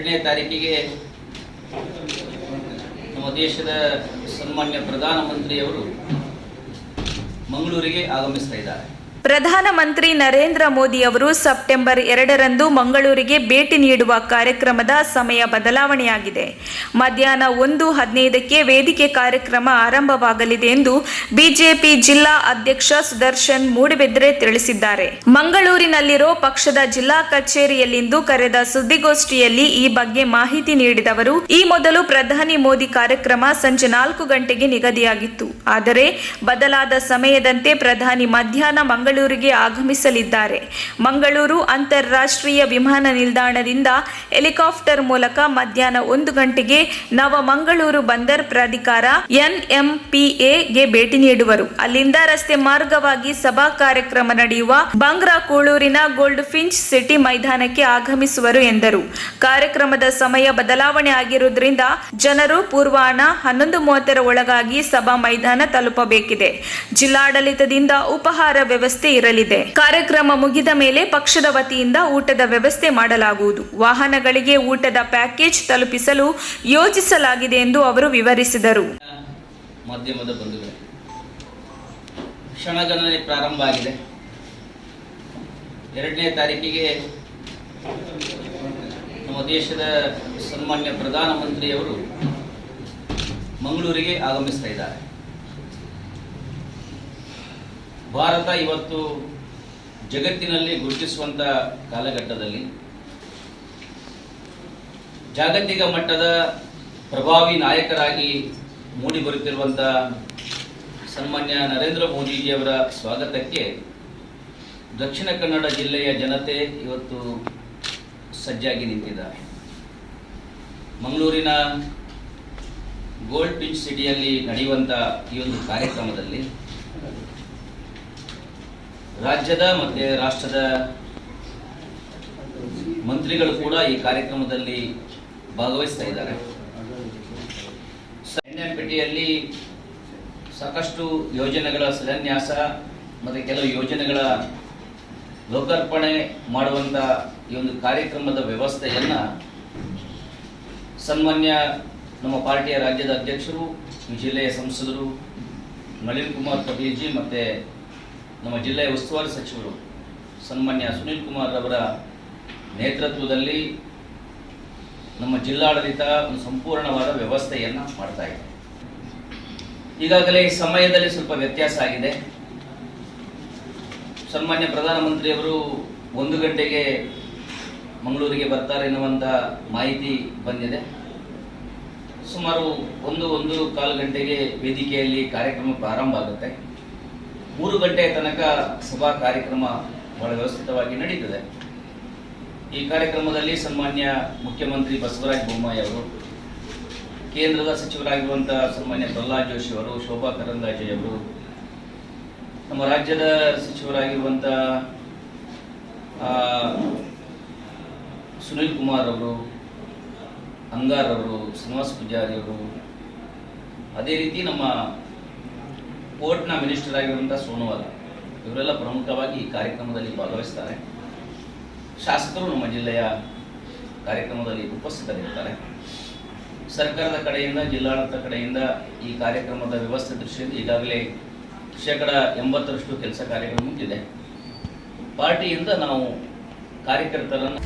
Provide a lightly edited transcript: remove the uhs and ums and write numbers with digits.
2ನೇ ತಾರೀಕಿಗೆ ನಮ್ಮ ದೇಶದ ಸನ್ಮಾನ್ಯ ಪ್ರಧಾನಮಂತ್ರಿಯವರು ಮಂಗಳೂರಿಗೆ ಆಗಮಿಸ್ತಾ ಇದ್ದಾರೆ. ಪ್ರಧಾನಮಂತ್ರಿ ನರೇಂದ್ರ ಮೋದಿ ಅವರು ಸೆಪ್ಟೆಂಬರ್ 2ರಂದು ಮಂಗಳೂರಿಗೆ ಭೇಟಿ ನೀಡುವ ಕಾರ್ಯಕ್ರಮದ ಸಮಯ ಬದಲಾವಣೆಯಾಗಿದೆ. ಮಧ್ಯಾಹ್ನ 1:15ಕ್ಕೆ ವೇದಿಕೆ ಕಾರ್ಯಕ್ರಮ ಆರಂಭವಾಗಲಿದೆ ಎಂದು ಬಿಜೆಪಿ ಜಿಲ್ಲಾ ಅಧ್ಯಕ್ಷ ಸುದರ್ಶನ್ ಮೂಡಬಿದ್ರೆ ತಿಳಿಸಿದ್ದಾರೆ. ಮಂಗಳೂರಿನಲ್ಲಿರೋ ಪಕ್ಷದ ಜಿಲ್ಲಾ ಕಚೇರಿಯಲ್ಲಿಂದು ಕರೆದ ಸುದ್ದಿಗೋಷ್ಠಿಯಲ್ಲಿ ಈ ಬಗ್ಗೆ ಮಾಹಿತಿ ನೀಡಿದ ಅವರು, ಈ ಮೊದಲು ಪ್ರಧಾನಿ ಮೋದಿ ಕಾರ್ಯಕ್ರಮ ಸಂಜೆ 4 ಗಂಟೆಗೆ ನಿಗದಿಯಾಗಿತ್ತು. ಆದರೆ ಬದಲಾದ ಸಮಯದಂತೆ ಪ್ರಧಾನಿ ಮಧ್ಯಾಹ್ನ ಮಂಗಳೂರಿಗೆ ಆಗಮಿಸಲಿದ್ದಾರೆ. ಮಂಗಳೂರು ಅಂತಾರಾಷ್ಟ್ರೀಯ ವಿಮಾನ ನಿಲ್ದಾಣದಿಂದ ಹೆಲಿಕಾಪ್ಟರ್ ಮೂಲಕ ಮಧ್ಯಾಹ್ನ 1 ಗಂಟೆಗೆ ನವಮಂಗಳೂರು ಬಂದರ್ ಪ್ರಾಧಿಕಾರ NMPAಗೆ ಭೇಟಿ ನೀಡುವರು. ಅಲ್ಲಿಂದ ರಸ್ತೆ ಮಾರ್ಗವಾಗಿ ಸಭಾ ಕಾರ್ಯಕ್ರಮ ನಡೆಯುವ ಬಂಗ್ರಾ ಕೂಳೂರಿನ ಗೋಲ್ಡ್ ಫಿಂಚ್ ಸಿಟಿ ಮೈದಾನಕ್ಕೆ ಆಗಮಿಸುವರು ಎಂದರು. ಕಾರ್ಯಕ್ರಮದ ಸಮಯ ಬದಲಾವಣೆ ಆಗಿರುವುದರಿಂದ ಜನರು ಪೂರ್ವಾಹ್ನ 11:30ರ ಒಳಗಾಗಿ ಸಭಾ ಮೈದಾನ ತಲುಪಬೇಕಿದೆ. ಜಿಲ್ಲಾಡಳಿತದಿಂದ ಉಪಹಾರ ವ್ಯವಸ್ಥೆ ಇರಲಿದೆ. ಕಾರ್ಯಕ್ರಮ ಮುಗಿದ ಮೇಲೆ ಪಕ್ಷದ ವತಿಯಿಂದ ಊಟದ ವ್ಯವಸ್ಥೆ ಮಾಡಲಾಗುವುದು. ವಾಹನಗಳಿಗೆ ಊಟದ ಪ್ಯಾಕೇಜ್ ತಲುಪಿಸಲು ಯೋಜಿಸಲಾಗಿದೆ ಎಂದು ಅವರು ವಿವರಿಸಿದರು. ಮಾಧ್ಯಮದ ಬಂಧುಗಳೇ, ಕ್ಷಣಗಣನೆ ಪ್ರಾರಂಭ ಆಗಿದೆ. 2ನೇ ತಾರೀಕಿಗೆ ನಮ್ಮ ದೇಶದ ಸನ್ಮಾನ್ಯ ಪ್ರಧಾನಮಂತ್ರಿಯವರು ಮಂಗಳೂರಿಗೆ ಆಗಮಿಸ್ತಾ ಇದ್ದಾರೆ. ಭಾರತ ಇವತ್ತು ಜಗತ್ತಿನಲ್ಲಿ ಗುರುತಿಸುವಂತ ಕಾಲಘಟ್ಟದಲ್ಲಿ ಜಾಗತಿಕ ಮಟ್ಟದ ಪ್ರಭಾವಿ ನಾಯಕರಾಗಿ ಮೂಡಿ ಬರುತ್ತಿರುವಂತ ಸನ್ಮಾನ್ಯ ನರೇಂದ್ರ ಮೋದಿಜಿಯವರ ಸ್ವಾಗತಕ್ಕೆ ದಕ್ಷಿಣ ಕನ್ನಡ ಜಿಲ್ಲೆಯ ಜನತೆ ಇವತ್ತು ಸಜ್ಜಾಗಿ ನಿಂತಿದ್ದಾರೆ. ಮಂಗಳೂರಿನ ಗೋಲ್ಡ್ ಫಿಂಚ್ ಸಿಟಿಯಲ್ಲಿ ನಡೆಯುವಂತ ಈ ಒಂದು ಕಾರ್ಯಕ್ರಮದಲ್ಲಿ ರಾಜ್ಯದ ಮತ್ತು ರಾಷ್ಟ್ರದ ಮಂತ್ರಿಗಳು ಕೂಡ ಈ ಕಾರ್ಯಕ್ರಮದಲ್ಲಿ ಭಾಗವಹಿಸ್ತಾ ಇದ್ದಾರೆ. NMPAಯಲ್ಲಿ ಸಾಕಷ್ಟು ಯೋಜನೆಗಳ ಶಿಲಾನ್ಯಾಸ ಮತ್ತು ಕೆಲವು ಯೋಜನೆಗಳ ಲೋಕಾರ್ಪಣೆ ಮಾಡುವಂತ ಈ ಒಂದು ಕಾರ್ಯಕ್ರಮದ ವ್ಯವಸ್ಥೆಯನ್ನ ಸನ್ಮಾನ್ಯ ನಮ್ಮ ಪಾರ್ಟಿಯ ರಾಜ್ಯದ ಅಧ್ಯಕ್ಷರು, ಜಿಲ್ಲೆಯ ಸಂಸದರು ನಳಿನ್ ಕುಮಾರ್ ಕಟೀಲ್ ಜಿ ಮತ್ತೆ ನಮ್ಮ ಜಿಲ್ಲೆಯ ಉಸ್ತುವಾರಿ ಸಚಿವರು ಸನ್ಮಾನ್ಯ ಸುನೀಲ್ ಕುಮಾರ್ ಅವರ ನೇತೃತ್ವದಲ್ಲಿ ನಮ್ಮ ಜಿಲ್ಲಾಡಳಿತ ಒಂದು ಸಂಪೂರ್ಣವಾದ ವ್ಯವಸ್ಥೆಯನ್ನು ಮಾಡ್ತಾ ಇದೆ. ಈಗಾಗಲೇ ಈ ಸಮಯದಲ್ಲಿ ಸ್ವಲ್ಪ ವ್ಯತ್ಯಾಸ ಆಗಿದೆ. ಸನ್ಮಾನ್ಯ ಪ್ರಧಾನಮಂತ್ರಿಯವರು 1 ಗಂಟೆಗೆ ಮಂಗಳೂರಿಗೆ ಬರ್ತಾರೆ ಎನ್ನುವಂಥ ಮಾಹಿತಿ ಬಂದಿದೆ. ಸುಮಾರು 1-1:15 ಗಂಟೆಗೆ ವೇದಿಕೆಯಲ್ಲಿ ಕಾರ್ಯಕ್ರಮ ಪ್ರಾರಂಭ ಆಗುತ್ತೆ. 3 ಗಂಟೆಯ ತನಕ ಸಭಾ ಕಾರ್ಯಕ್ರಮ ಬಹಳ ವ್ಯವಸ್ಥಿತವಾಗಿ ನಡೀತದೆ. ಈ ಕಾರ್ಯಕ್ರಮದಲ್ಲಿ ಸನ್ಮಾನ್ಯ ಮುಖ್ಯಮಂತ್ರಿ ಬಸವರಾಜ ಬೊಮ್ಮಾಯಿ ಅವರು, ಕೇಂದ್ರದ ಸಚಿವರಾಗಿರುವಂತಹ ಸನ್ಮಾನ್ಯ ಪ್ರಹ್ಲಾದ್ ಜೋಶಿ ಅವರು, ಶೋಭಾ ಕರಂದ್ಲಾಜೆ ಅವರು, ನಮ್ಮ ರಾಜ್ಯದ ಸಚಿವರಾಗಿರುವಂತಹ ಸುನೀಲ್ ಕುಮಾರ್ ಅವರು, ಅಂಗಾರ್ ಅವರು, ಶ್ರೀನಿವಾಸ ಪೂಜಾರಿ ಅವರು, ಅದೇ ರೀತಿ ನಮ್ಮ ಪೋರ್ಟ್ನ ಮಿನಿಸ್ಟರ್ ಆಗಿರುವಂತಹ ಸೋನೋವಾಲ, ಇವರೆಲ್ಲ ಪ್ರಮುಖವಾಗಿ ಈ ಕಾರ್ಯಕ್ರಮದಲ್ಲಿ ಭಾಗವಹಿಸ್ತಾರೆ. ಶಾಸಕರು ನಮ್ಮ ಜಿಲ್ಲೆಯ ಕಾರ್ಯಕ್ರಮದಲ್ಲಿ ಉಪಸ್ಥಿತರಿರ್ತಾರೆ. ಸರ್ಕಾರದ ಕಡೆಯಿಂದ, ಜಿಲ್ಲಾಡಳಿತ ಕಡೆಯಿಂದ ಈ ಕಾರ್ಯಕ್ರಮದ ವ್ಯವಸ್ಥೆ ದೃಷ್ಟಿಯಿಂದ ಈಗಾಗಲೇ 80% ಕೆಲಸ ಕಾರ್ಯಗಳು ಮುಗಿದಿದೆ. ಪಾರ್ಟಿಯಿಂದ ನಾವು ಕಾರ್ಯಕರ್ತರನ್ನು